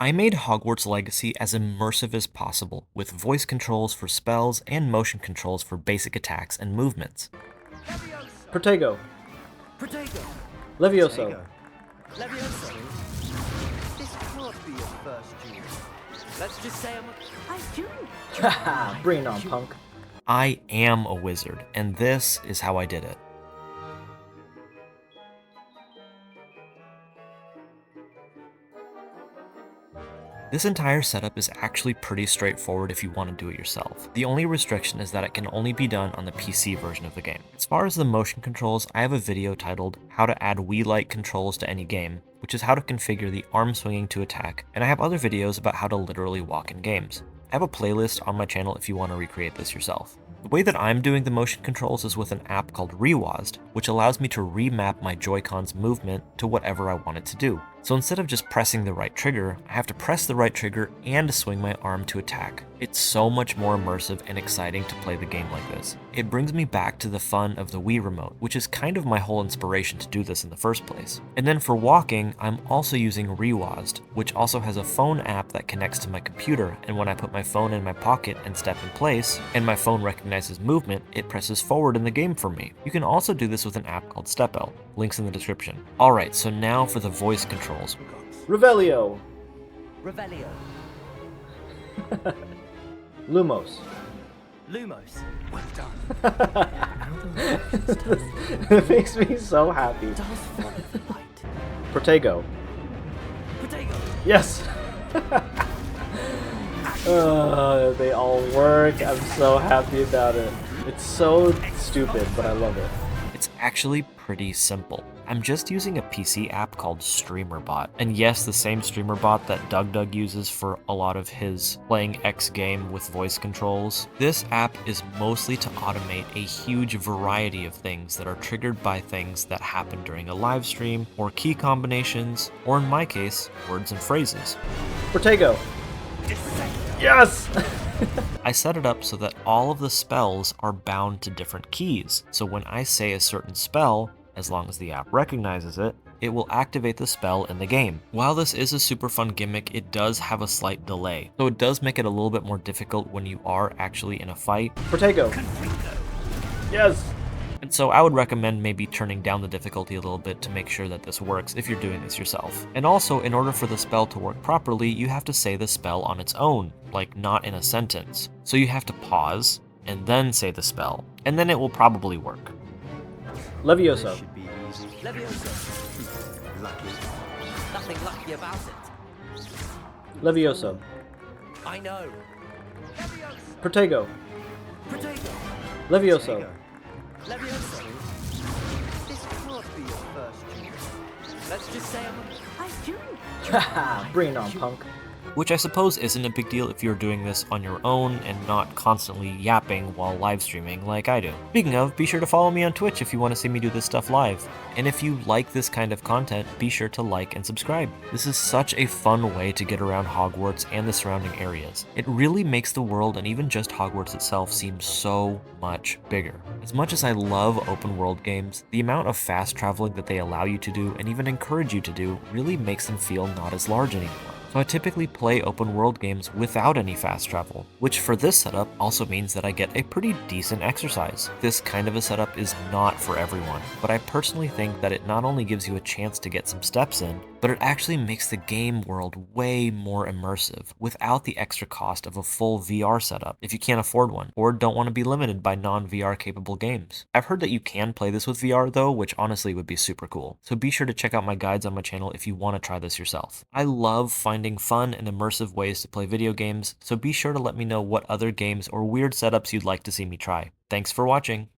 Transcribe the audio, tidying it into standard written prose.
I made Hogwarts Legacy as immersive as possible, with voice controls for spells and motion controls for basic attacks and movements. Protego. Protego. Levioso. Levioso. This can't be your first duel. Let's just say I'm doing. Haha, bring it on, punk. I am a wizard, and this is how I did it. This entire setup is actually pretty straightforward if you want to do it yourself. The only restriction is that it can only be done on the PC version of the game. As far as the motion controls, I have a video titled How to Add Wii-like Controls to Any Game, which is how to configure the arm swinging to attack, and I have other videos about how to literally walk in games. I have a playlist on my channel if you want to recreate this yourself. The way that I'm doing the motion controls is with an app called Rewazd, which allows me to remap my Joy-Con's movement to whatever I want it to do. So instead of just pressing the right trigger, I have to press the right trigger and swing my arm to attack. It's so much more immersive and exciting to play the game like this. It brings me back to the fun of the Wii remote, which is kind of my whole inspiration to do this in the first place. And then for walking, I'm also using Rewazd, which also has a phone app that connects to my computer, and when I put my phone in my pocket and step in place, and my phone recognizes movement, it presses forward in the game for me. You can also do this with an app called Stepl, links in the description. Alright, so now for the voice controls. Revelio. Revelio. Lumos. Lumos. Well It makes me so happy. Does follow the light. Protego. Protego. Yes! They all work. I'm so happy about it. It's so stupid, but I love it. It's actually pretty simple. I'm just using a PC app called StreamerBot. And yes, the same StreamerBot that DugDug uses for a lot of his playing X game with voice controls. This app is mostly to automate a huge variety of things that are triggered by things that happen during a live stream, or key combinations, or in my case, words and phrases. Protego. Yes! I set it up so that all of the spells are bound to different keys. So when I say a certain spell, as long as the app recognizes it, it will activate the spell in the game. While this is a super fun gimmick, it does have a slight delay. So it does make it a little bit more difficult when you are actually in a fight. Protego. Yes! And so I would recommend maybe turning down the difficulty a little bit to make sure that this works if you're doing this yourself. And also, in order for the spell to work properly, you have to say the spell on its own, like not in a sentence. So you have to pause, and then say the spell, and then it will probably work. Levioso. Levioso. Lucky. Nothing lucky about it. Levioso. I know. Protego. Protego. Levioso. Levioso. This can't be your first duel. Let's just say I'm doing. Haha, bring it on, punk. Which I suppose isn't a big deal if you're doing this on your own and not constantly yapping while live streaming like I do. Speaking of, be sure to follow me on Twitch if you want to see me do this stuff live. And if you like this kind of content, be sure to like and subscribe. This is such a fun way to get around Hogwarts and the surrounding areas. It really makes the world and even just Hogwarts itself seem so much bigger. As much as I love open world games, the amount of fast traveling that they allow you to do and even encourage you to do really makes them feel not as large anymore. So I typically play open world games without any fast travel, which for this setup also means that I get a pretty decent exercise. This kind of a setup is not for everyone, but I personally think that it not only gives you a chance to get some steps in, but it actually makes the game world way more immersive without the extra cost of a full VR setup if you can't afford one, or don't want to be limited by non-VR capable games. I've heard that you can play this with VR though, which honestly would be super cool. So be sure to check out my guides on my channel if you want to try this yourself. I love finding fun and immersive ways to play video games, so be sure to let me know what other games or weird setups you'd like to see me try. Thanks for watching!